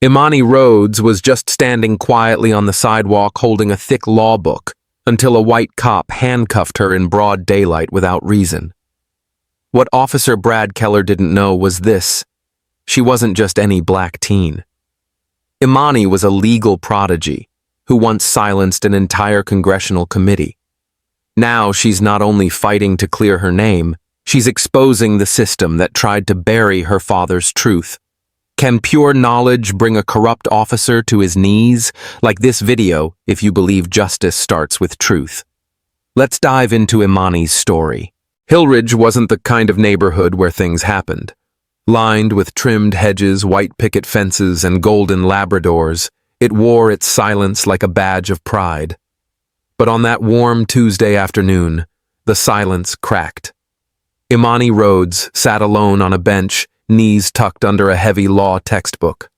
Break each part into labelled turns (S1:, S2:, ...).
S1: Imani Rhodes was just standing quietly on the sidewalk holding a thick law book until a white cop handcuffed her in broad daylight without reason. What Officer Brad Keller didn't know was this: she wasn't just any black teen. Imani was a legal prodigy who once silenced an entire congressional committee. Now she's not only fighting to clear her name, she's exposing the system that tried to bury her father's truth. Can pure knowledge bring a corrupt officer to his knees? Like this video, if you believe justice starts with truth. Let's dive into Imani's story. Hillridge wasn't the kind of neighborhood where things happened. Lined with trimmed hedges, white picket fences, and golden Labradors, it wore its silence like a badge of pride. But on that warm Tuesday afternoon, the silence cracked. Imani Rhodes sat alone on a bench, knees tucked under a heavy law textbook.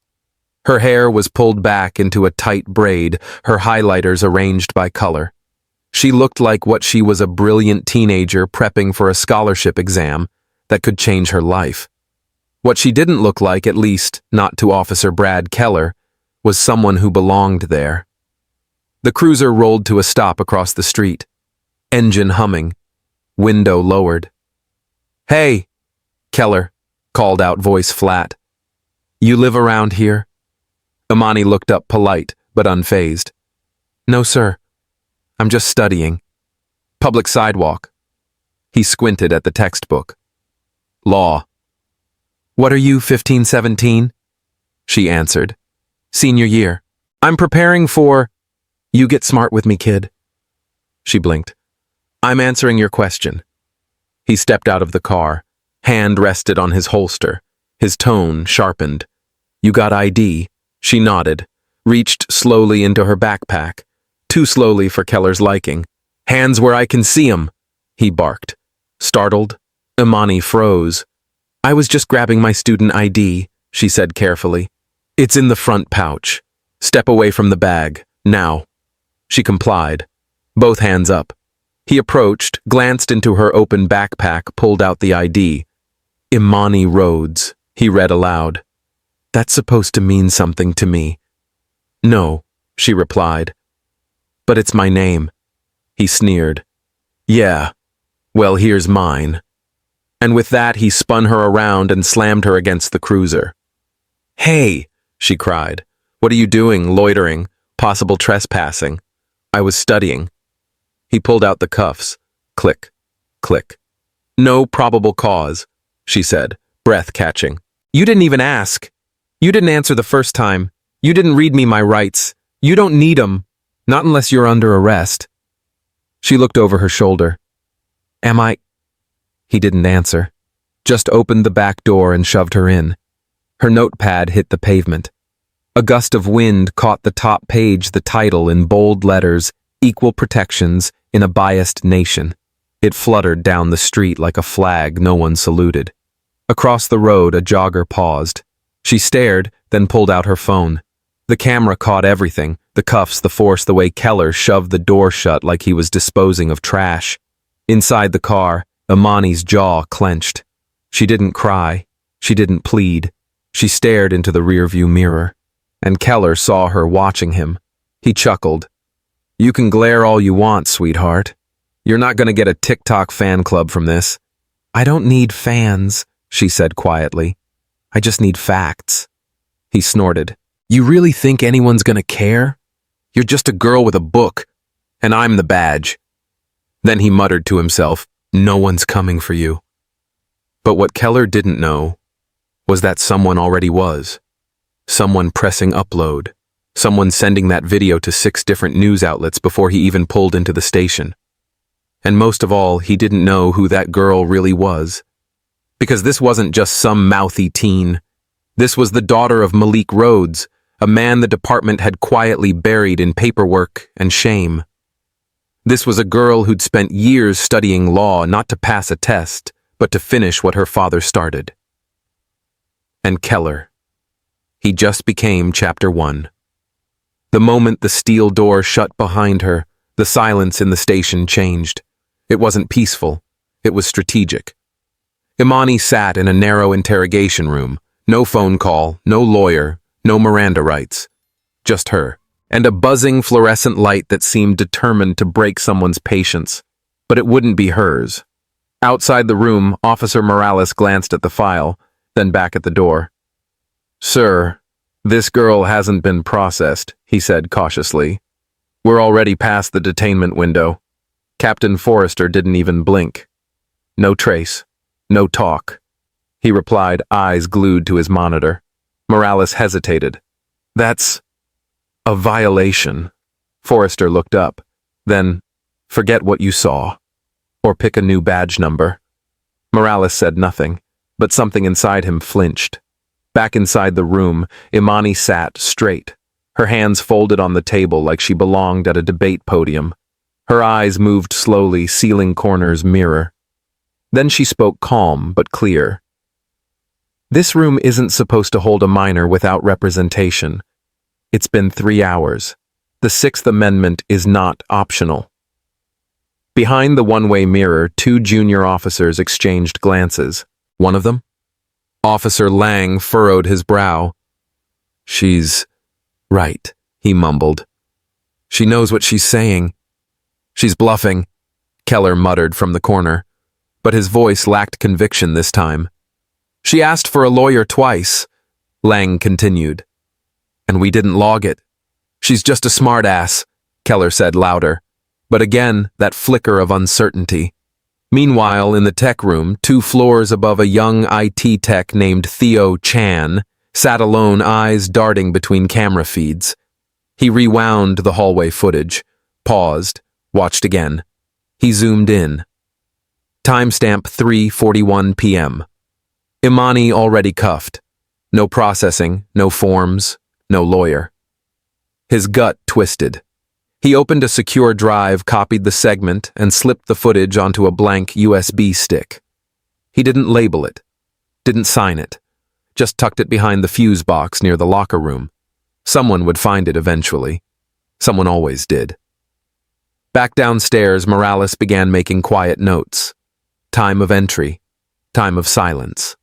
S1: Her hair was pulled back into a tight braid, her highlighters arranged by color. She looked like what she was, a brilliant teenager prepping for a scholarship exam that could change her life. What she didn't look like, at least not to Officer Brad Keller, was someone who belonged there. The cruiser rolled to a stop across the street, engine humming, window lowered. "Hey," Keller called out, voice flat. "You live around here?" Imani looked up, polite but unfazed. "No, sir. I'm just studying." "Public sidewalk." He squinted at the textbook. "Law." "What are you, 15, 17? She answered. "Senior year. I'm preparing for—" "You get smart with me, kid." She blinked. "I'm answering your question." He stepped out of the car. Hand rested on his holster, his tone sharpened. "You got ID?" She nodded, reached slowly into her backpack, too slowly for Keller's liking. "Hands where I can see 'em," he barked. Startled, Imani froze. "I was just grabbing my student ID," she said carefully. "It's in the front pouch. Step away from the bag, now." She complied, both hands up. He approached, glanced into her open backpack, pulled out the ID. "Imani Rhodes," he read aloud. "That's supposed to mean something to me." "No," she replied. "But it's my name." He sneered. "Yeah, well, here's mine." And with that, he spun her around and slammed her against the cruiser. "Hey," she cried. "What are you doing, loitering, possible trespassing?" "I was studying." He pulled out the cuffs. Click, click. "No probable cause," she said, breath catching. "You didn't even ask. You didn't answer the first time. You didn't read me my rights. You don't need 'em. Not unless you're under arrest." She looked over her shoulder. "Am I—" He didn't answer, just opened the back door and shoved her in. Her notepad hit the pavement. A gust of wind caught the top page, the title in bold letters, "Equal Protections in a Biased Nation." It fluttered down the street like a flag no one saluted. Across the road, a jogger paused. She stared, then pulled out her phone. The camera caught everything, the cuffs, the force, the way Keller shoved the door shut like he was disposing of trash. Inside the car, Imani's jaw clenched. She didn't cry. She didn't plead. She stared into the rearview mirror. And Keller saw her watching him. He chuckled. "You can glare all you want, sweetheart. You're not going to get a TikTok fan club from this." "I don't need fans," she said quietly. "I just need facts." He snorted. "You really think anyone's going to care? You're just a girl with a book, and I'm the badge." Then he muttered to himself, "No one's coming for you." But what Keller didn't know was that someone already was. Someone pressing upload. Someone sending that video to 6 different news outlets before he even pulled into the station. And most of all, he didn't know who that girl really was. Because this wasn't just some mouthy teen. This was the daughter of Malik Rhodes, a man the department had quietly buried in paperwork and shame. This was a girl who'd spent years studying law not to pass a test, but to finish what her father started. And Keller. He just became chapter 1. The moment the steel door shut behind her, the silence in the station changed. It wasn't peaceful. It was strategic. Imani sat in a narrow interrogation room. No phone call, no lawyer, No Miranda rights. Just her. And a buzzing fluorescent light that seemed determined to break someone's patience. But it wouldn't be hers. Outside the room, Officer Morales glanced at the file, then back at the door. "Sir, this girl hasn't been processed," he said cautiously. "We're already past the detainment window." Captain Forrester didn't even blink. "No trace. No talk," he replied, eyes glued to his monitor. Morales hesitated. "That's a violation." Forrester looked up. Then, "Forget what you saw. Or pick a new badge number." Morales said nothing, but something inside him flinched. Back inside the room, Imani sat straight, her hands folded on the table like she belonged at a debate podium. Her eyes moved slowly, sealing corners mirror. Then she spoke calm but clear. "This room isn't supposed to hold a minor without representation. It's been 3 hours. The Sixth Amendment is not optional." Behind the one-way mirror, 2 junior officers exchanged glances. One of them? Officer Lang furrowed his brow. "She's right," he mumbled. "She knows what she's saying." "She's bluffing," Keller muttered from the corner, but his voice lacked conviction this time. "She asked for a lawyer twice," Lang continued. "And we didn't log it. She's just a smartass," Keller said louder. But again, that flicker of uncertainty. Meanwhile, in the tech room, 2 floors above a young IT tech named Theo Chan sat alone, eyes darting between camera feeds. He rewound the hallway footage, paused, watched again. He zoomed in. Timestamp 3:41 p.m. Imani already cuffed. No processing, no forms, no lawyer. His gut twisted. He opened a secure drive, copied the segment, and slipped the footage onto a blank USB stick. He didn't label it, didn't sign it, just tucked it behind the fuse box near the locker room. Someone would find it eventually. Someone always did. Back downstairs, Morales began making quiet notes. Time of entry, time of silence.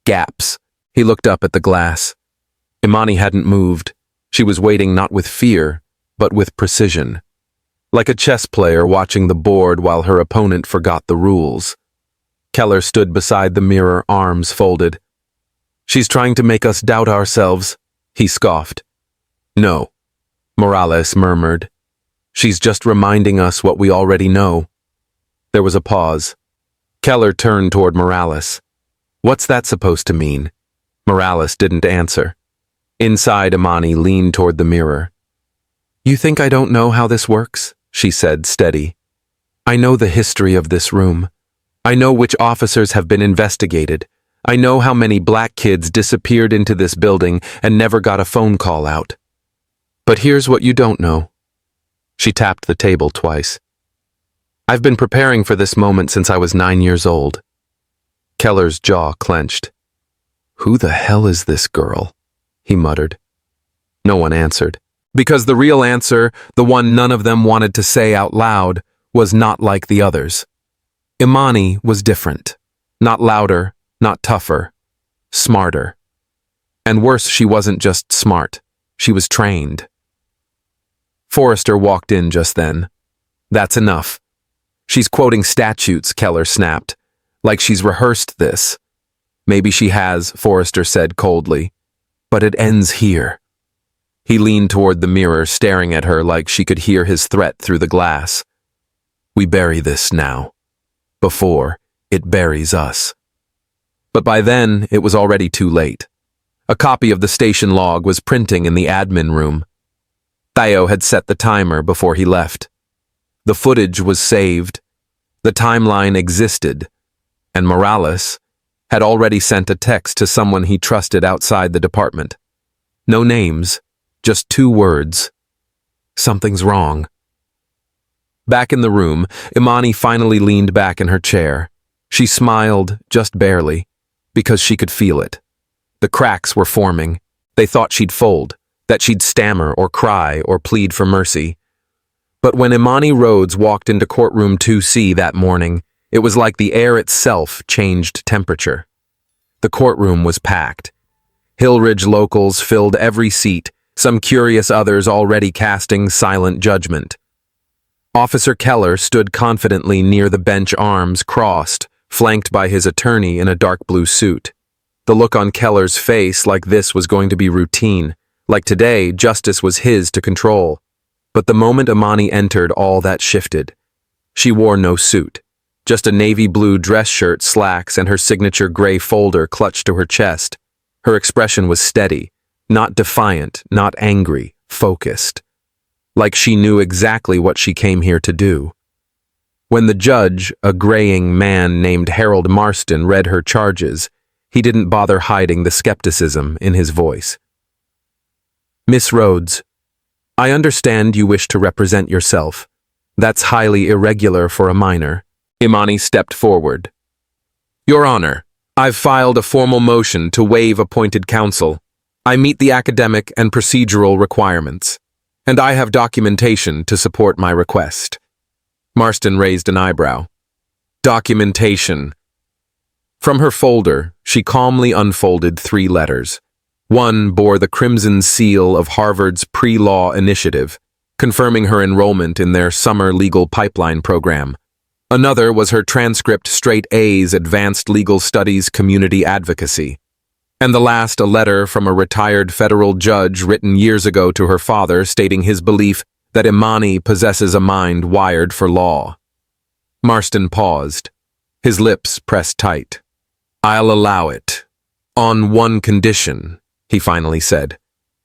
S1: Gaps. He looked up at the glass. Imani hadn't moved. She was waiting not with fear, but with precision. Like a chess player watching the board while her opponent forgot the rules. Keller stood beside the mirror, arms folded. "She's trying to make us doubt ourselves," he scoffed. "No," Morales murmured. "She's just reminding us what we already know." There was a pause. Keller turned toward Morales. "What's that supposed to mean?" Morales didn't answer. Inside, Imani leaned toward the mirror. "You think I don't know how this works?" she said, steady. "I know the history of this room. I know which officers have been investigated. I know how many black kids disappeared into this building and never got a phone call out. But here's what you don't know." She tapped the table twice. "I've been preparing for this moment since I was 9 years old." Keller's jaw clenched. "Who the hell is this girl?" he muttered. No one answered. Because the real answer, the one none of them wanted to say out loud, was not like the others. Imani was different. Not louder, not tougher. Smarter. And worse, she wasn't just smart. She was trained. Forrester walked in just then. "That's enough." "She's quoting statutes," Keller snapped. "Like she's rehearsed this." "Maybe she has," Forrester said coldly. "But it ends here." He leaned toward the mirror, staring at her like she could hear his threat through the glass. "We bury this now. Before it buries us." But by then, it was already too late. A copy of the station log was printing in the admin room. Theo had set the timer before he left. The footage was saved. The timeline existed. And Morales had already sent a text to someone he trusted outside the department. No names. Just 2 words. Something's wrong. Back in the room, Imani finally leaned back in her chair. She smiled, just barely, because she could feel it. The cracks were forming. They thought she'd fold, that she'd stammer or cry or plead for mercy. But when Imani Rhodes walked into courtroom 2C that morning, it was like the air itself changed temperature. The courtroom was packed. Hillridge locals filled every seat, some curious others already casting silent judgment. Officer Keller stood confidently near the bench, arms crossed, flanked by his attorney in a dark blue suit. The look on Keller's face like this was going to be routine, like today justice was his to control. But the moment Imani entered, all that shifted. She wore no suit, just a navy blue dress shirt, slacks, and her signature gray folder clutched to her chest. Her expression was steady, not defiant, not angry, focused. Like she knew exactly what she came here to do. When the judge, a graying man named Harold Marston, read her charges, he didn't bother hiding the skepticism in his voice. "Miss Rhodes, I understand you wish to represent yourself. That's highly irregular for a minor." Imani stepped forward. "Your Honor, I've filed a formal motion to waive appointed counsel. I meet the academic and procedural requirements, and I have documentation to support my request." Marston raised an eyebrow. "Documentation." From her folder, she calmly unfolded 3 letters. One bore the crimson seal of Harvard's pre-law initiative, confirming her enrollment in their summer legal pipeline program. Another was her transcript straight A's Advanced Legal Studies Community Advocacy. And the last, a letter from a retired federal judge written years ago to her father stating his belief that Imani possesses a mind wired for law. Marston paused, his lips pressed tight. "I'll allow it. On one condition," he finally said.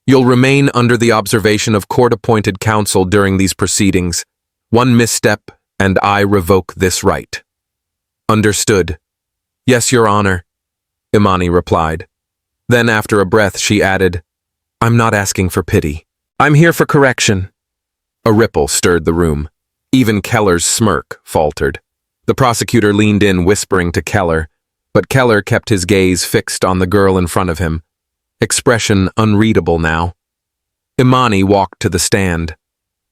S1: "You'll remain under the observation of court-appointed counsel during these proceedings. One misstep, and I revoke this right." "Understood." "Yes, Your Honor," Imani replied. Then, after a breath, she added, "I'm not asking for pity. I'm here for correction." A ripple stirred the room. Even Keller's smirk faltered. The prosecutor leaned in, whispering to Keller, but Keller kept his gaze fixed on the girl in front of him, expression unreadable now. Imani walked to the stand.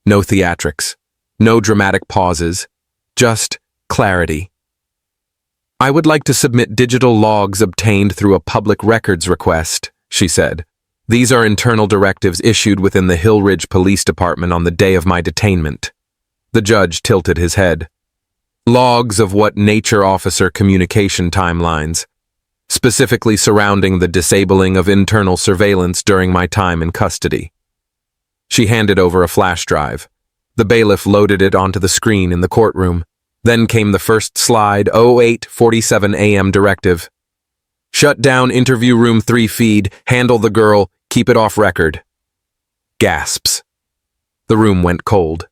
S1: No theatrics, no dramatic pauses, just clarity. "I would like to submit digital logs obtained through a public records request," she said. "These are internal directives issued within the Hillridge Police Department on the day of my detainment." The judge tilted his head. "Logs of what nature, officer? Communication timelines, specifically surrounding the disabling of internal surveillance during my time in custody." She handed over a flash drive. The bailiff loaded it onto the screen in the courtroom. Then came the first slide, 08:47 a.m. directive. "Shut down interview room 3 feed, handle the girl, keep it off record." Gasps. The room went cold.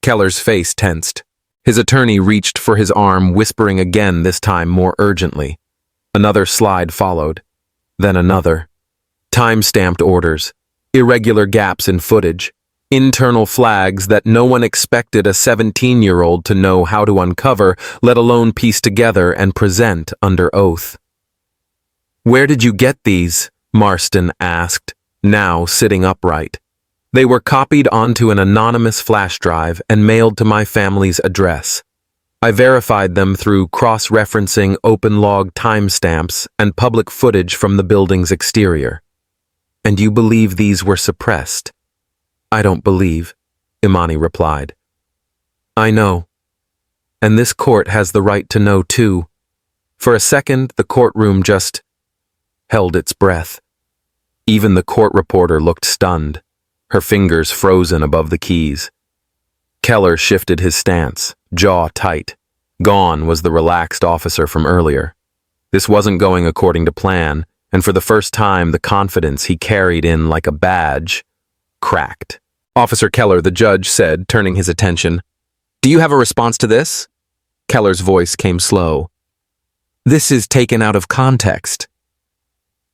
S1: Keller's face tensed. His attorney reached for his arm, whispering again, this time more urgently. Another slide followed. Then another. Time-stamped orders. Irregular gaps in footage. Internal flags that no one expected a 17-year-old to know how to uncover, let alone piece together and present under oath. "Where did you get these?" Marston asked, now sitting upright. "They were copied onto an anonymous flash drive and mailed to my family's address. I verified them through cross-referencing open log timestamps and public footage from the building's exterior." "And you believe these were suppressed?" "I don't believe," Imani replied. "I know. And this court has the right to know too." For a second, the courtroom just held its breath. Even the court reporter looked stunned, her fingers frozen above the keys. Keller shifted his stance, jaw tight. Gone was the relaxed officer from earlier. This wasn't going according to plan, and for the first time, the confidence he carried in like a badge cracked. "Officer Keller," the judge said, turning his attention. "Do you have a response to this?" Keller's voice came slow. "This is taken out of context."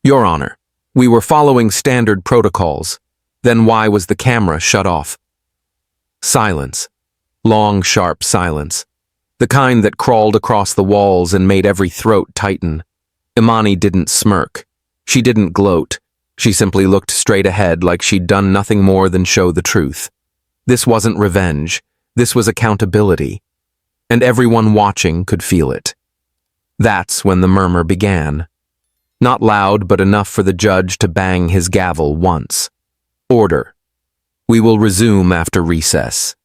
S1: "Your Honor, we were following standard protocols. Then why was the camera shut off?" Silence. Long, sharp silence. The kind that crawled across the walls and made every throat tighten. Imani didn't smirk. She didn't gloat. She simply looked straight ahead like she'd done nothing more than show the truth. This wasn't revenge. This was accountability. And everyone watching could feel it. That's when the murmur began. Not loud, but enough for the judge to bang his gavel once. Order. We will resume after recess.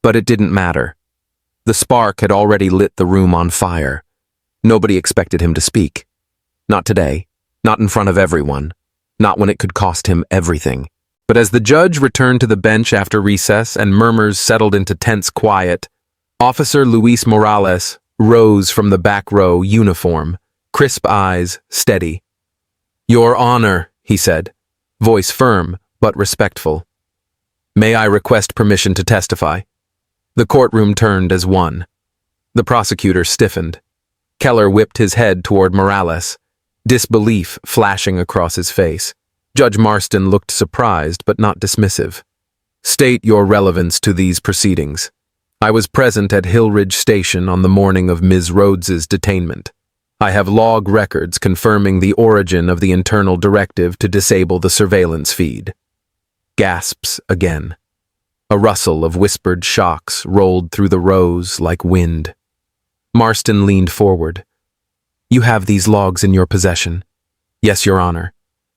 S1: But it didn't matter. The spark had already lit the room on fire. Nobody expected him to speak. Not today. Not in front of everyone. Not when it could cost him everything. But as the judge returned to the bench after recess and murmurs settled into tense quiet, Officer Luis Morales rose from the back row, uniform, crisp eyes, steady. "Your Honor," he said, voice firm but respectful. "May I request permission to testify?" The courtroom turned as one. The prosecutor stiffened. Keller whipped his head toward Morales, disbelief flashing across his face. Judge Marston looked surprised but not dismissive. "State your relevance to these proceedings. I was present at Hill Ridge Station on the morning of Ms. Rhodes's detainment. I have log records confirming the origin of the internal directive to disable the surveillance feed." Gasps again. A rustle of whispered shocks rolled through the rows like wind. Marston leaned forward. "You have these logs in your possession?" "Yes, Your Honor.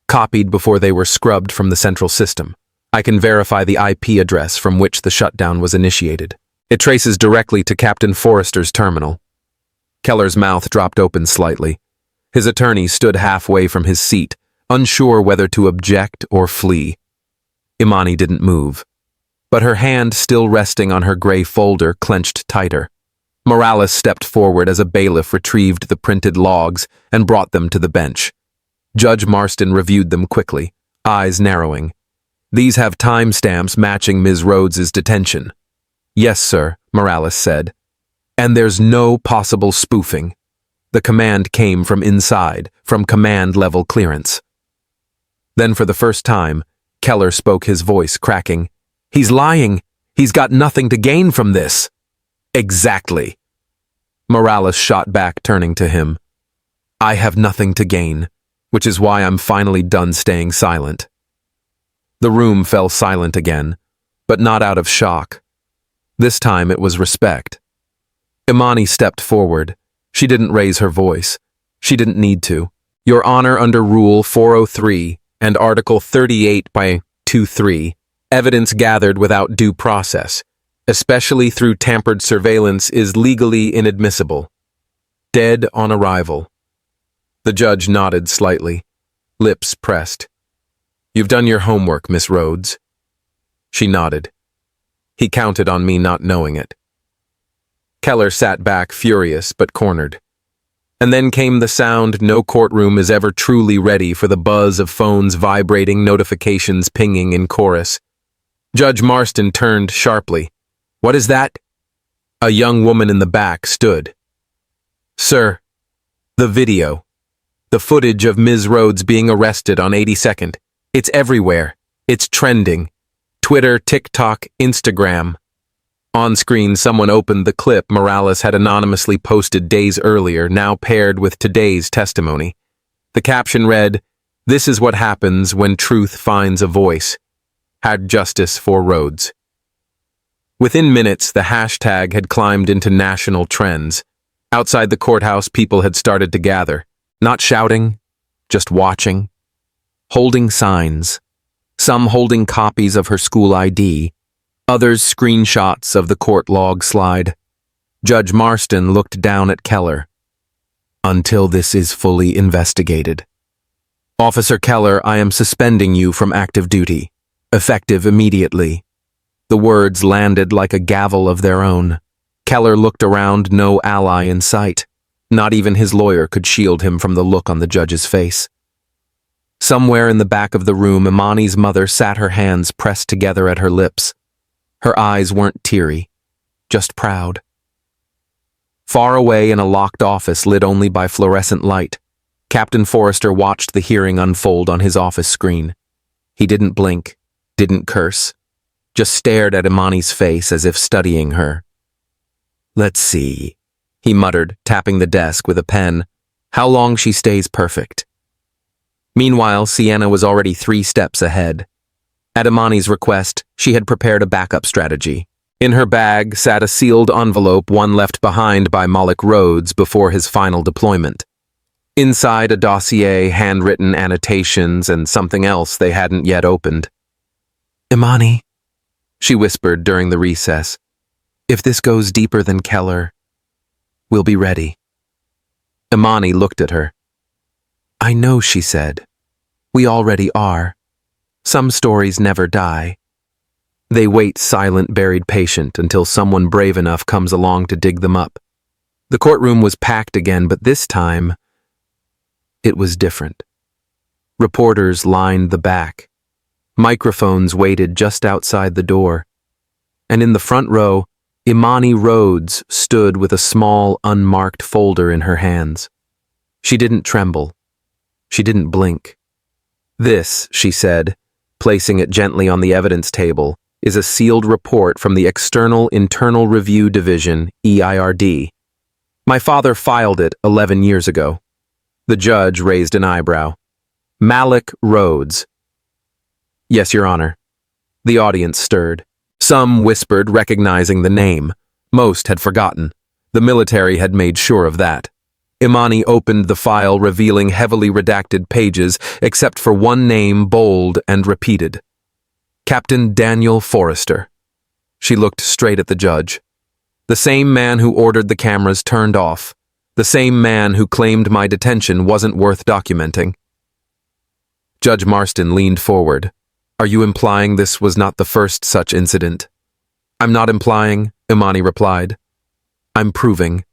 S1: Copied before they were scrubbed from the central system. I can verify the IP address from which the shutdown was initiated. It traces directly to Captain Forrester's terminal." Keller's mouth dropped open slightly. His attorney stood halfway from his seat, unsure whether to object or flee. Imani didn't move, but her hand still resting on her gray folder clenched tighter. Morales stepped forward as a bailiff retrieved the printed logs and brought them to the bench. Judge Marston reviewed them quickly, eyes narrowing. "These have timestamps matching Ms. Rhodes's detention." "Yes, sir," Morales said. "And there's no possible spoofing. The command came from inside, from command-level clearance." Then for the first time, Keller spoke, his voice cracking. "He's lying. He's got nothing to gain from this." "Exactly." Morales shot back, turning to him. "I have nothing to gain, which is why I'm finally done staying silent." The room fell silent again, but not out of shock. This time it was respect. Imani stepped forward. She didn't raise her voice. She didn't need to. "Your Honor, under Rule 403 and Article 38 by 23, evidence gathered without due process, especially through tampered surveillance, is legally inadmissible. Dead on arrival." The judge nodded slightly, lips pressed. "You've done your homework, Miss Rhodes." She nodded. He counted on me not knowing it. Keller sat back, furious but cornered. And then came the sound no courtroom is ever truly ready for, the buzz of phones vibrating, notifications pinging in chorus. Judge Marston turned sharply. "What is that?" A young woman in the back stood. "Sir, the video. The footage of Ms. Rhodes being arrested on 82nd. It's everywhere. It's trending. Twitter, TikTok, Instagram." On screen, someone opened the clip Morales had anonymously posted days earlier, now paired with today's testimony. The caption read, "This is what happens when truth finds a voice. Had justice for Rhodes." Within minutes, the hashtag had climbed into national trends. Outside the courthouse, people had started to gather. Not shouting, just watching. Holding signs. Some holding copies of her school ID. Others screenshots of the court log slide. Judge Marston looked down at Keller. "Until this is fully investigated. Officer Keller, I am suspending you from active duty. Effective immediately." The words landed like a gavel of their own. Keller looked around, no ally in sight. Not even his lawyer could shield him from the look on the judge's face. Somewhere in the back of the room, Imani's mother sat, her hands pressed together at her lips. Her eyes weren't teary, just proud. Far away in a locked office lit only by fluorescent light, Captain Forrester watched the hearing unfold on his office screen. He didn't blink, didn't curse, just stared at Imani's face as if studying her. "Let's see," he muttered, tapping the desk with a pen. "How long she stays perfect." Meanwhile, Sienna was already 3 steps ahead. At Imani's request, she had prepared a backup strategy. In her bag sat a sealed envelope, one left behind by Malik Rhodes before his final deployment. Inside a dossier, handwritten annotations, and something else they hadn't yet opened. "Imani," she whispered during the recess, "if this goes deeper than Keller, we'll be ready." Imani looked at her. "I know," she said. "We already are. Some stories never die." They wait silent, buried patient until someone brave enough comes along to dig them up. The courtroom was packed again, but this time, it was different. Reporters lined the back. Microphones waited just outside the door. And in the front row, Imani Rhodes stood with a small, unmarked folder in her hands. She didn't tremble. She didn't blink. "This," she said, placing it gently on the evidence table, "is a sealed report from the External Internal Review Division, EIRD. My father filed it 11 years ago." The judge raised an eyebrow. "Malik Rhodes." "Yes, Your Honor." The audience stirred. Some whispered, recognizing the name. Most had forgotten. The military had made sure of that. Imani opened the file, revealing heavily redacted pages, except for one name, bold and repeated. Captain Daniel Forrester. She looked straight at the judge. The same man who ordered the cameras turned off. The same man who claimed my detention wasn't worth documenting. Judge Marston leaned forward. "Are you implying this was not the first such incident?" "I'm not implying," Imani replied. "I'm proving."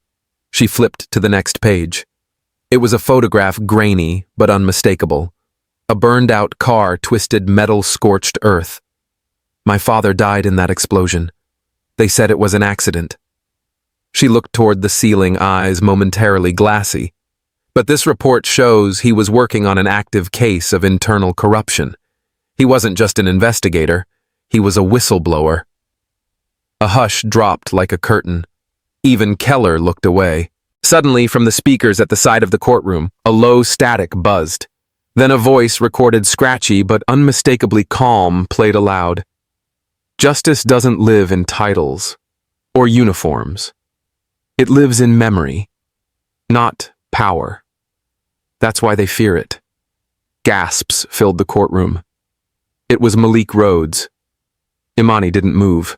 S1: She flipped to the next page. It was a photograph, grainy but unmistakable. A burned-out car twisted metal-scorched earth. "My father died in that explosion. They said it was an accident." She looked toward the ceiling, eyes momentarily glassy. "But this report shows he was working on an active case of internal corruption. He wasn't just an investigator, he was a whistleblower." A hush dropped like a curtain. Even Keller looked away. Suddenly, from the speakers at the side of the courtroom, a low static buzzed. Then a voice, recorded scratchy but unmistakably calm, played aloud. "Justice doesn't live in titles or uniforms. It lives in memory, not power. That's why they fear it." Gasps filled the courtroom. It was Malik Rhodes. Imani didn't move.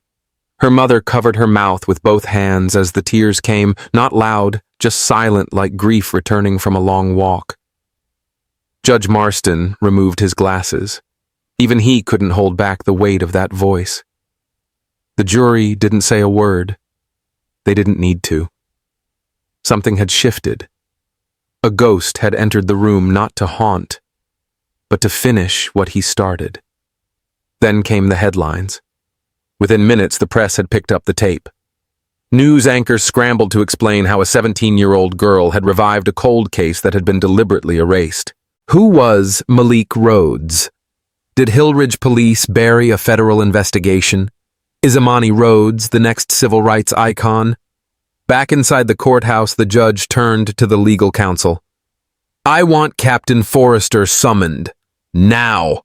S1: Her mother covered her mouth with both hands as the tears came, not loud, just silent like grief returning from a long walk. Judge Marston removed his glasses. Even he couldn't hold back the weight of that voice. The jury didn't say a word. They didn't need to. Something had shifted. A ghost had entered the room not to haunt, but to finish what he started. Then came the headlines. Within minutes, the press had picked up the tape. News anchors scrambled to explain how a 17-year-old girl had revived a cold case that had been deliberately erased. Who was Malik Rhodes? Did Hillridge police bury a federal investigation? Is Imani Rhodes the next civil rights icon? Back inside the courthouse, the judge turned to the legal counsel. "I want Captain Forrester summoned. Now."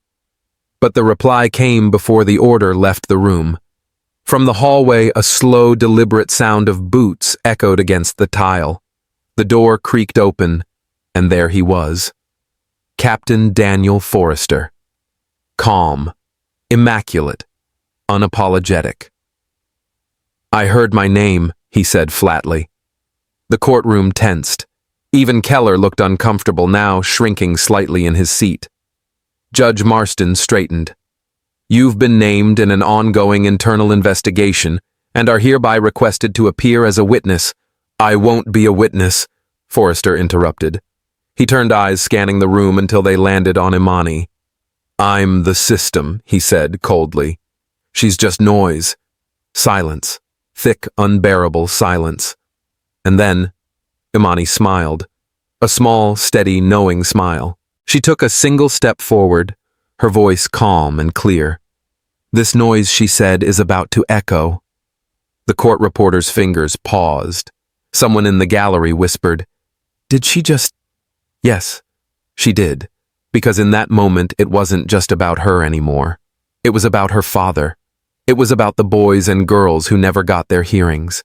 S1: But the reply came before the order left the room. From the hallway, a slow, deliberate sound of boots echoed against the tile. The door creaked open, and there he was. Captain Daniel Forrester. Calm, immaculate, unapologetic. "I heard my name," he said flatly. The courtroom tensed. Even Keller looked uncomfortable, now shrinking slightly in his seat. Judge Marston straightened. "You've been named in an ongoing internal investigation and are hereby requested to appear as a witness." "I won't be a witness," Forrester interrupted. He turned eyes scanning the room until they landed on Imani. "I'm the system," he said coldly. "She's just noise." Silence. Thick, unbearable silence. And then, Imani smiled. A small, steady, knowing smile. She took a single step forward, her voice calm and clear. "This noise," she said, "is about to echo." The court reporter's fingers paused. Someone in the gallery whispered, "Did she just—" Yes, she did, because in that moment it wasn't just about her anymore. It was about her father. It was about the boys and girls who never got their hearings.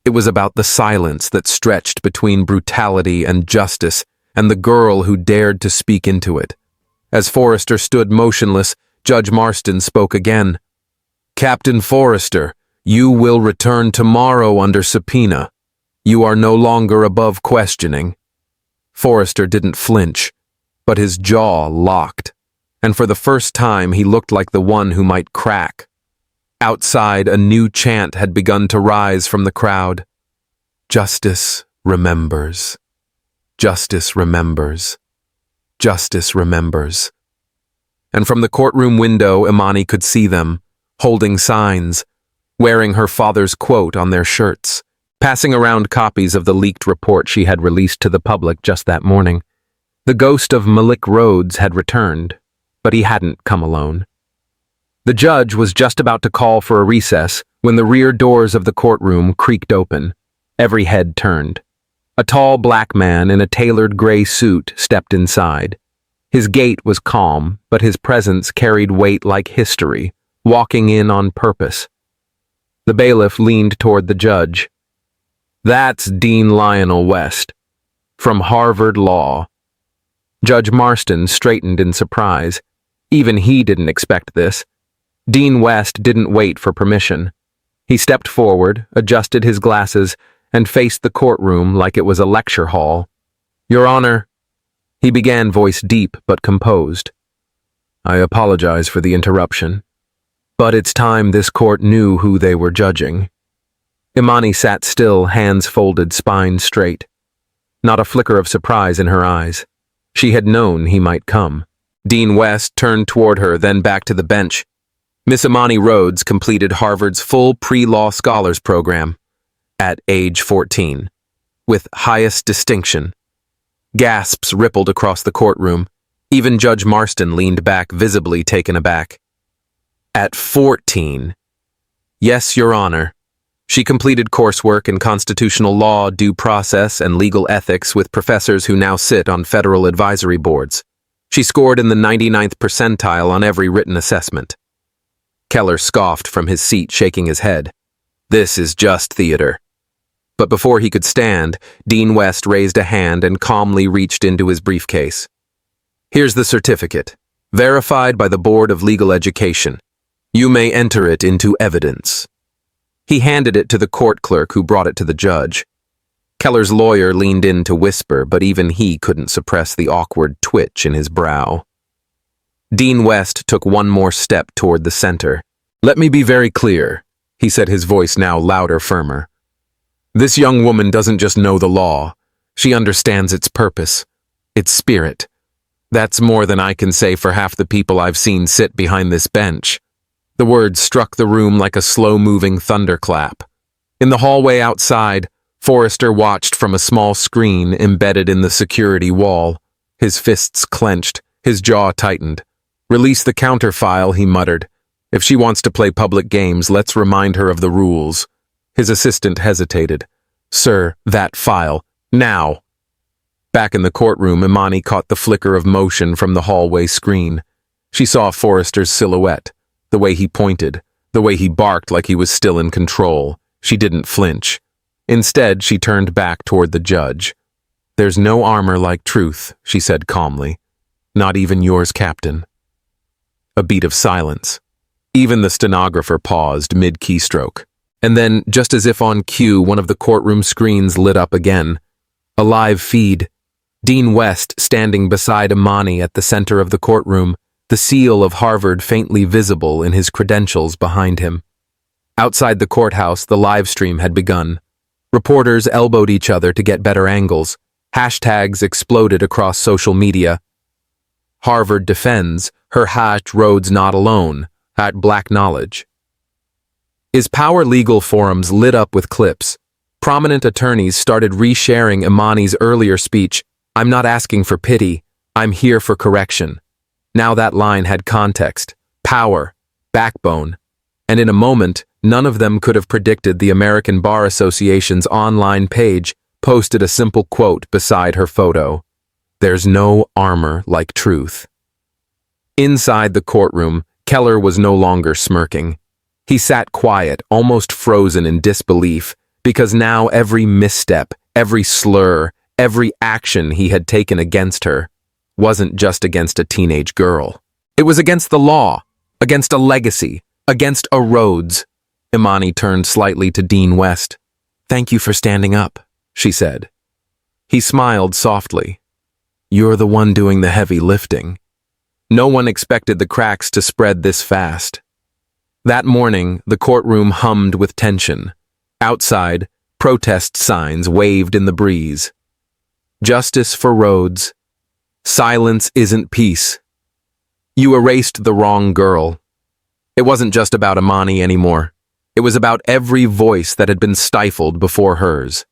S1: It was about the silence that stretched between brutality and justice, and the girl who dared to speak into it. As Forrester stood motionless, Judge Marston spoke again. "Captain Forrester, you will return tomorrow under subpoena. You are no longer above questioning." Forrester didn't flinch, but his jaw locked, and for the first time he looked like the one who might crack. Outside, a new chant had begun to rise from the crowd. "Justice remembers. Justice remembers. Justice remembers." And from the courtroom window, Imani could see them, holding signs, wearing her father's quote on their shirts, passing around copies of the leaked report she had released to the public just that morning. The ghost of Malik Rhodes had returned, but he hadn't come alone. The judge was just about to call for a recess when the rear doors of the courtroom creaked open. Every head turned. A tall black man in a tailored gray suit stepped inside. His gait was calm, but his presence carried weight like history, walking in on purpose. The bailiff leaned toward the judge. "That's Dean Lionel West, from Harvard Law." Judge Marston straightened in surprise. Even he didn't expect this. Dean West didn't wait for permission. He stepped forward, adjusted his glasses, and faced the courtroom like it was a lecture hall. "Your Honor," he began, voice deep but composed. "I apologize for the interruption, but it's time this court knew who they were judging." Imani sat still, hands folded, spine straight. Not a flicker of surprise in her eyes. She had known he might come. Dean West turned toward her, then back to the bench. Miss Imani Rhodes completed Harvard's full pre-law scholars program at age 14, with highest distinction. Gasps rippled across the courtroom. Even Judge Marston leaned back, visibly taken aback. At 14. "Yes, Your Honor." She completed coursework in constitutional law, due process, and legal ethics with professors who now sit on federal advisory boards. She scored in the 99th percentile on every written assessment. Keller scoffed from his seat, shaking his head. "This is just theater." But before he could stand, Dean West raised a hand and calmly reached into his briefcase. "Here's the certificate, verified by the Board of Legal Education. You may enter it into evidence." He handed it to the court clerk, who brought it to the judge. Keller's lawyer leaned in to whisper, but even he couldn't suppress the awkward twitch in his brow. Dean West took one more step toward the center. "Let me be very clear," he said, his voice now louder, firmer. "This young woman doesn't just know the law. She understands its purpose, its spirit. That's more than I can say for half the people I've seen sit behind this bench." The words struck the room like a slow-moving thunderclap. In the hallway outside, Forrester watched from a small screen embedded in the security wall. His fists clenched, his jaw tightened. "Release the counterfile," he muttered. "If she wants to play public games, let's remind her of the rules." His assistant hesitated. "Sir, that file. Now." Back in the courtroom, Imani caught the flicker of motion from the hallway screen. She saw Forrester's silhouette, the way he pointed, the way he barked like he was still in control. She didn't flinch. Instead, she turned back toward the judge. "There's no armor like truth," she said calmly. "Not even yours, Captain." A beat of silence. Even the stenographer paused mid-keystroke. And then, just as if on cue, one of the courtroom screens lit up again. A live feed. Dean West standing beside Imani at the center of the courtroom, the seal of Harvard faintly visible in his credentials behind him. Outside the courthouse, the live stream had begun. Reporters elbowed each other to get better angles. Hashtags exploded across social media. Harvard defends, her Rhodes not alone, at Black Knowledge. Is Power Legal forums lit up with clips. Prominent attorneys started resharing Imani's earlier speech, "I'm not asking for pity, I'm here for correction." Now that line had context, power, backbone, and in a moment, none of them could have predicted the American Bar Association's online page posted a simple quote beside her photo. "There's no armor like truth." Inside the courtroom, Keller was no longer smirking. He sat quiet, almost frozen in disbelief, because now every misstep, every slur, Every action he had taken against her wasn't just against a teenage girl. It was against the law, against a legacy, against a Rhodes. Imani turned slightly to Dean West. "Thank you for standing up," she said. He smiled softly. "You're the one doing the heavy lifting." No one expected the cracks to spread this fast. That morning, the courtroom hummed with tension. Outside, protest signs waved in the breeze. Justice for Rhodes. Silence isn't peace. You erased the wrong girl. It wasn't just about Imani anymore. It was about every voice that had been stifled before hers.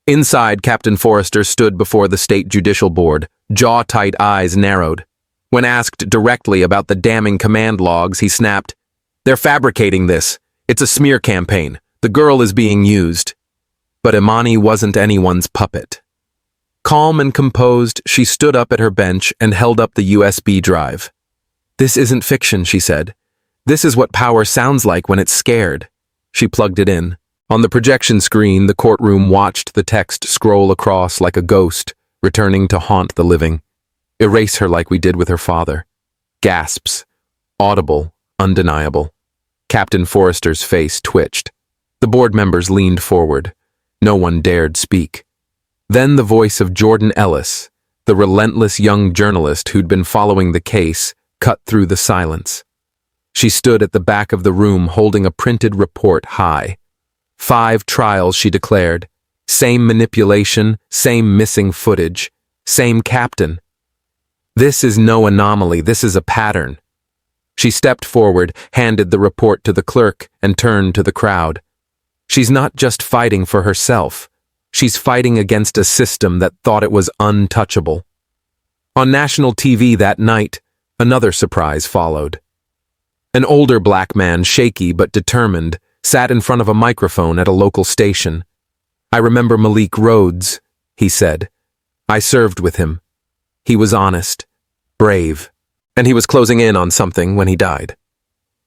S1: Inside, Captain Forrester stood before the State Judicial Board, jaw-tight eyes narrowed. When asked directly about the damning command logs, he snapped, "They're fabricating this. It's a smear campaign. The girl is being used." But Imani wasn't anyone's puppet. Calm and composed, she stood up at her bench and held up the USB drive. "This isn't fiction," she said. "This is what power sounds like when it's scared." She plugged it in. On the projection screen, the courtroom watched the text scroll across like a ghost, returning to haunt the living. "Erase her like we did with her father." Gasps. Audible, undeniable. Captain Forrester's face twitched. The board members leaned forward. No one dared speak. Then the voice of Jordan Ellis, the relentless young journalist who'd been following the case, cut through the silence. She stood at the back of the room holding a printed report high. 5 trials, she declared. Same manipulation, same missing footage, same captain. This is no anomaly, this is a pattern. She stepped forward, handed the report to the clerk, and turned to the crowd. She's not just fighting for herself. She's fighting against a system that thought it was untouchable. On national TV that night, another surprise followed. An older black man, shaky but determined, sat in front of a microphone at a local station. "I remember Malik Rhodes," he said. "I served with him. He was honest, brave, and he was closing in on something when he died."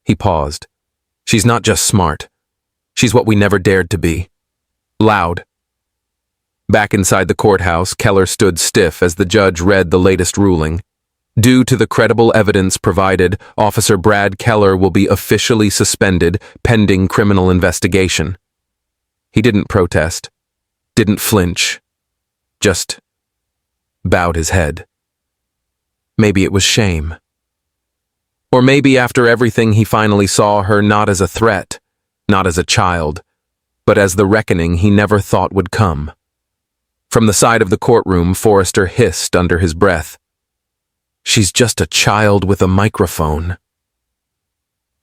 S1: He paused. "She's not just smart. She's what we never dared to be. Loud." Back inside the courthouse, Keller stood stiff as the judge read the latest ruling. Due to the credible evidence provided, Officer Brad Keller will be officially suspended pending criminal investigation. He didn't protest, didn't flinch, just bowed his head. Maybe it was shame. Or maybe after everything he finally saw her not as a threat, not as a child, but as the reckoning he never thought would come. From the side of the courtroom, Forrester hissed under his breath. "She's just a child with a microphone."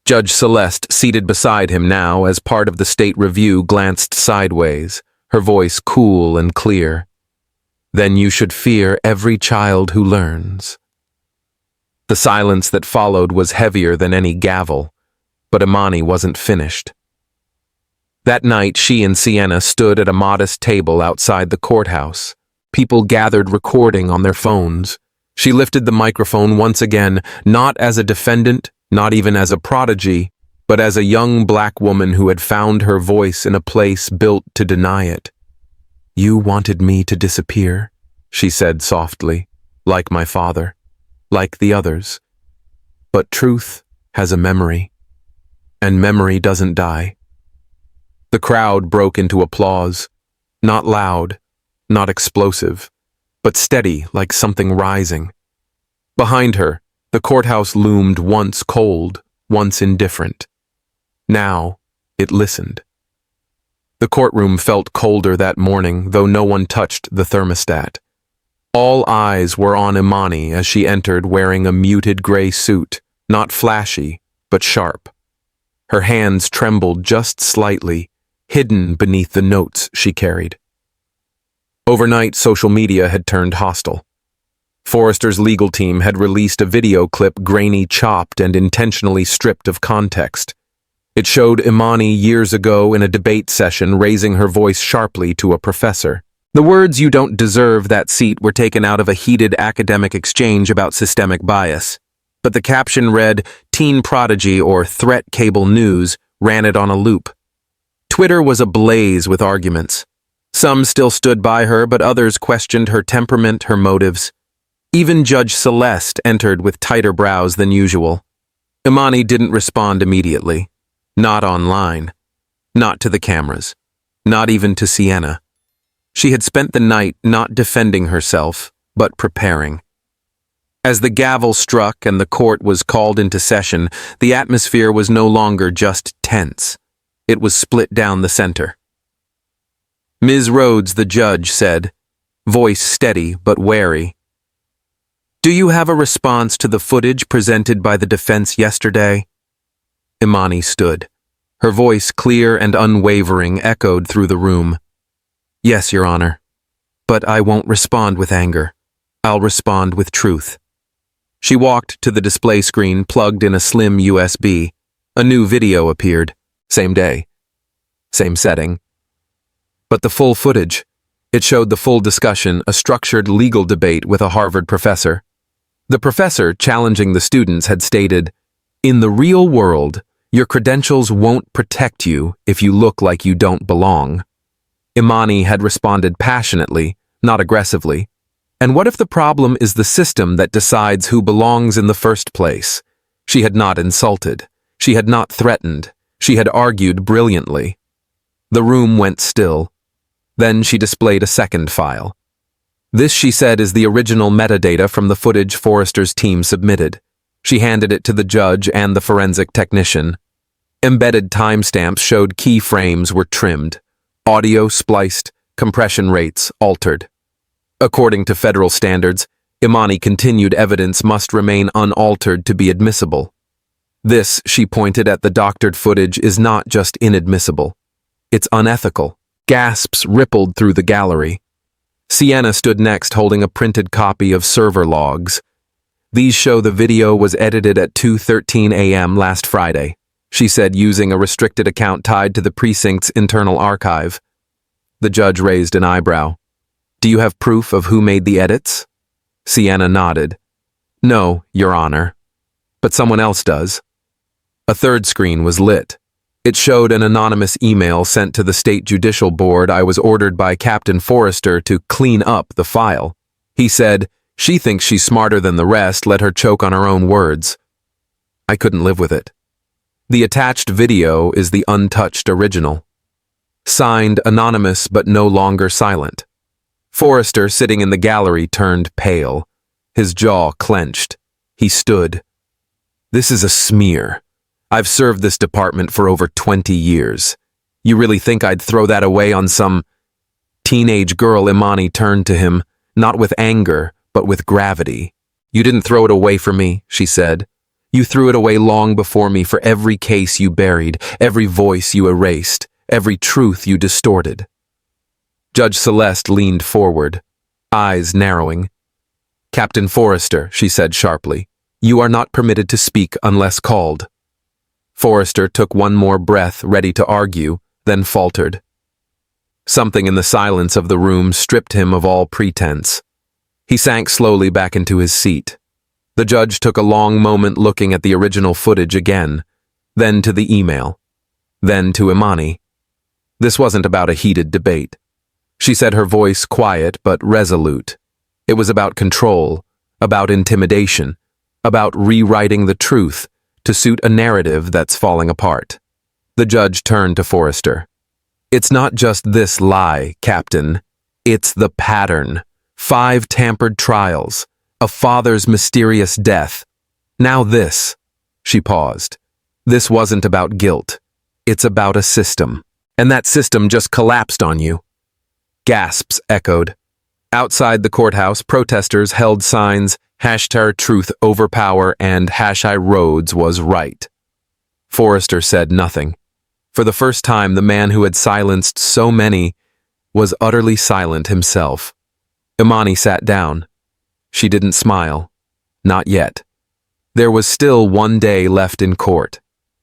S1: Judge Celeste, seated beside him now as part of the state review, glanced sideways, her voice cool and clear. "Then you should fear every child who learns." The silence that followed was heavier than any gavel, but Imani wasn't finished. That night, she and Sienna stood at a modest table outside the courthouse. People gathered recording on their phones. She lifted the microphone once again, not as a defendant, not even as a prodigy, but as a young black woman who had found her voice in a place built to deny it. "You wanted me to disappear," she said softly, "like my father, like the others. But truth has a memory, and memory doesn't die." The crowd broke into applause, not loud, not explosive, but steady like something rising. Behind her, the courthouse loomed once cold, once indifferent. Now, it listened. The courtroom felt colder that morning, though no one touched the thermostat. All eyes were on Imani as she entered wearing a muted gray suit, not flashy, but sharp. Her hands trembled just slightly, hidden beneath the notes she carried. Overnight, social media had turned hostile. Forrester's legal team had released a video clip grainy, chopped, and intentionally stripped of context. It showed Imani years ago in a debate session raising her voice sharply to a professor. The words "you don't deserve that seat" were taken out of a heated academic exchange about systemic bias. But the caption read, "Teen Prodigy" or "Threat Cable News" ran it on a loop. Twitter was ablaze with arguments. Some still stood by her, but others questioned her temperament, her motives. Even Judge Celeste entered with tighter brows than usual. Imani didn't respond immediately. Not online. Not to the cameras. Not even to Sienna. She had spent the night not defending herself, but preparing. As the gavel struck and the court was called into session, the atmosphere was no longer just tense. It was split down the center. Ms. Rhodes, the judge, said, voice steady but wary. Do you have a response to the footage presented by the defense yesterday? Imani stood. Her voice, clear and unwavering, echoed through the room. Yes, Your Honor. But I won't respond with anger. I'll respond with truth. She walked to the display screen, plugged in a slim USB. A new video appeared. Same day. Same setting. But the full footage. It showed the full discussion, a structured legal debate with a Harvard professor. The professor, challenging the students, had stated, in the real world, your credentials won't protect you if you look like you don't belong. Imani had responded passionately, not aggressively. And what if the problem is the system that decides who belongs in the first place? She had not insulted. She had not threatened. She had argued brilliantly. The room went still. Then she displayed a second file. This, she said, is the original metadata from the footage Forrester's team submitted. She handed it to the judge and the forensic technician. Embedded timestamps showed key frames were trimmed. Audio spliced, compression rates altered. According to federal standards, Imani continued evidence must remain unaltered to be admissible. This, she pointed at the doctored footage, is not just inadmissible. It's unethical. Gasps rippled through the gallery. Sienna stood next holding a printed copy of server logs. These show the video was edited at 2:13 a.m. last Friday, she said, using a restricted account tied to the precinct's internal archive. The judge raised an eyebrow. Do you have proof of who made the edits? Sienna nodded. No, Your Honor. But someone else does. A third screen was lit. It showed an anonymous email sent to the State Judicial Board. I was ordered by Captain Forrester to clean up the file. He said, she thinks she's smarter than the rest, let her choke on her own words. I couldn't live with it. The attached video is the untouched original. Signed, anonymous, but no longer silent. Forrester, sitting in the gallery, turned pale. His jaw clenched. He stood. This is a smear. I've served this department for over 20 years. You really think I'd throw that away on some teenage girl? Imani turned to him, not with anger, but with gravity. You didn't throw it away for me, she said. You threw it away long before me for every case you buried, every voice you erased, every truth you distorted. Judge Celeste leaned forward, eyes narrowing. Captain Forrester, she said sharply, you are not permitted to speak unless called. Forrester took one more breath, ready to argue, then faltered. Something in the silence of the room stripped him of all pretense. He sank slowly back into his seat. The judge took a long moment looking at the original footage again, then to the email, then to Imani. This wasn't about a heated debate. She said, her voice quiet but resolute. It was about control, about intimidation, about rewriting the truth to suit a narrative that's falling apart. The judge turned to Forrester. It's not just this lie, Captain. It's the pattern. 5 tampered trials. A father's mysterious death. Now this. She paused. This wasn't about guilt. It's about a system. And that system just collapsed on you. Gasps echoed. Outside the courthouse, protesters held signs, #truth overpower and #Rhodes was right. Forrester said nothing. For the first time, the man who had silenced so many was utterly silent himself. Imani sat down. She didn't smile. Not yet. There was still one day left in court.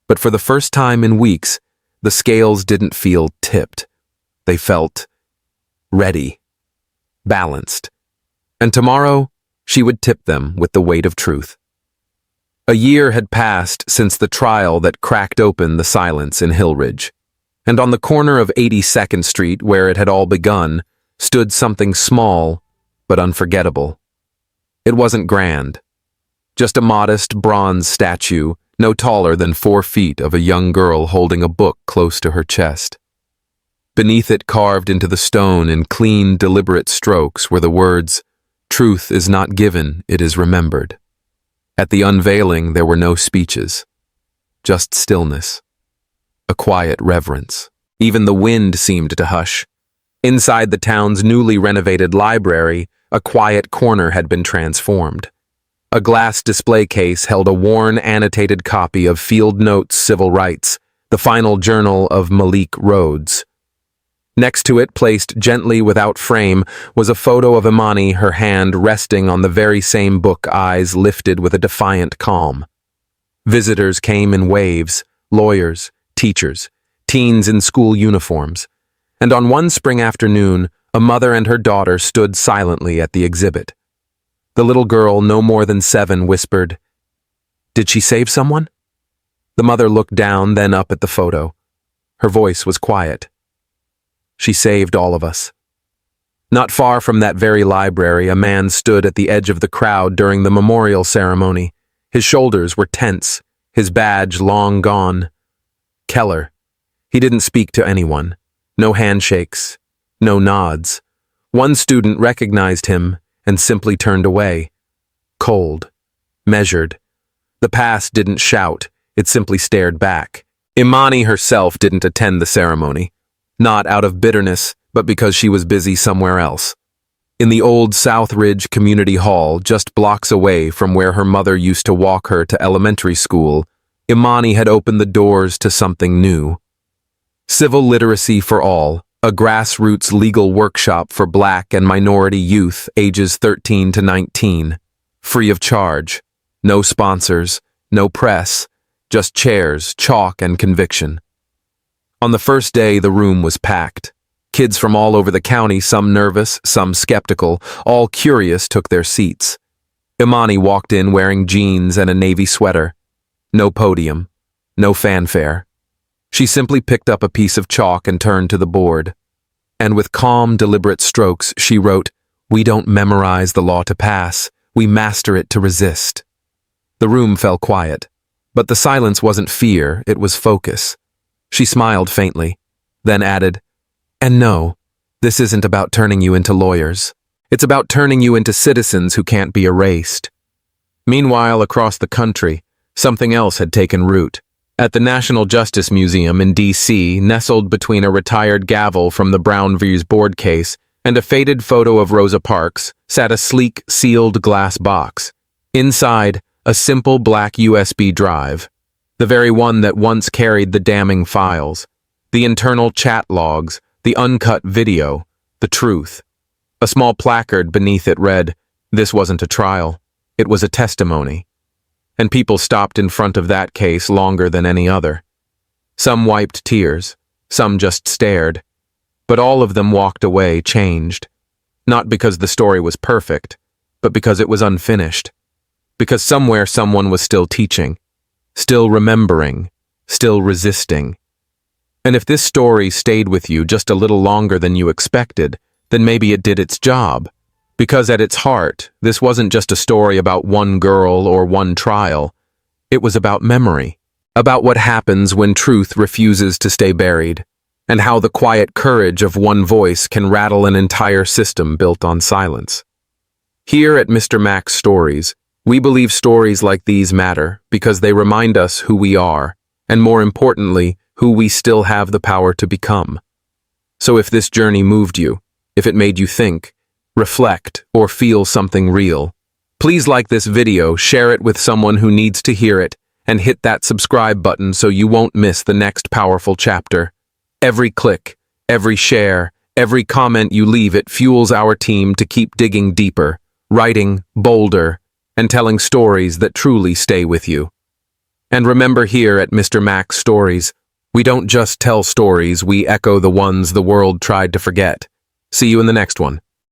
S1: But for the first time in weeks, the scales didn't feel tipped. They felt ready, balanced. And tomorrow, she would tip them with the weight of truth. A year had passed since the trial that cracked open the silence in Hillridge. And on the corner of 82nd Street, where it had all begun, stood something small but unforgettable. It wasn't grand. Just a modest bronze statue, no taller than 4 feet, of a young girl holding a book close to her chest. Beneath it, carved into the stone in clean, deliberate strokes, were the words, "Truth is not given, it is remembered." At the unveiling, there were no speeches, just stillness, a quiet reverence. Even the wind seemed to hush. Inside the town's newly renovated library, a quiet corner had been transformed. A glass display case held a worn, annotated copy of Field Notes Civil Rights, the final journal of Malik Rhodes. Next to it, placed gently without frame, was a photo of Imani, her hand resting on the very same book, eyes lifted with a defiant calm. Visitors came in waves, lawyers, teachers, teens in school uniforms, and on one spring afternoon, a mother and her daughter stood silently at the exhibit. The little girl, no more than 7, whispered, "Did she save someone?" The mother looked down, then up at the photo. Her voice was quiet. "She saved all of us." Not far from that very library, a man stood at the edge of the crowd during the memorial ceremony. His shoulders were tense, his badge long gone. Keller. He didn't speak to anyone. No handshakes, no nods. One student recognized him and simply turned away. Cold, measured. The past didn't shout, it simply stared back. Imani herself didn't attend the ceremony. Not out of bitterness, but because she was busy somewhere else. In the old Southridge Community Hall, just blocks away from where her mother used to walk her to elementary school, Imani had opened the doors to something new. Civil literacy for all, a grassroots legal workshop for Black and minority youth ages 13 to 19, free of charge, no sponsors, no press, just chairs, chalk, and conviction. On the first day, the room was packed. Kids from all over the county, some nervous, some skeptical, all curious, took their seats. Imani walked in wearing jeans and a navy sweater. No podium, no fanfare. She simply picked up a piece of chalk and turned to the board. And with calm, deliberate strokes, she wrote, "We don't memorize the law to pass, we master it to resist." The room fell quiet, but the silence wasn't fear, it was focus. She smiled faintly, then added, "And no, this isn't about turning you into lawyers. It's about turning you into citizens who can't be erased." Meanwhile, across the country, something else had taken root. At the National Justice Museum in D.C., nestled between a retired gavel from the Brown v. Board case and a faded photo of Rosa Parks, sat a sleek, sealed glass box. Inside, a simple black USB drive, the very one that once carried the damning files, the internal chat logs, the uncut video, the truth. A small placard beneath it read, "This wasn't a trial, it was a testimony." And people stopped in front of that case longer than any other. Some wiped tears, some just stared, but all of them walked away changed. Not because the story was perfect, but because it was unfinished. Because somewhere someone was still teaching, still remembering, still resisting. And if this story stayed with you just a little longer than you expected, then maybe it did its job. Because at its heart, this wasn't just a story about one girl or one trial. It was about memory, about what happens when truth refuses to stay buried, and how the quiet courage of one voice can rattle an entire system built on silence. Here at Mr. Mac's Stories, we believe stories like these matter because they remind us who we are, and more importantly, who we still have the power to become. So if this journey moved you, if it made you think, reflect, or feel something real, please like this video, share it with someone who needs to hear it, and hit that subscribe button so you won't miss the next powerful chapter. Every click, every share, every comment you leave, it fuels our team to keep digging deeper, writing bolder, and telling stories that truly stay with you. And remember, here at Mr. Mac's Stories, we don't just tell stories, we echo the ones the world tried to forget. See you in the next one.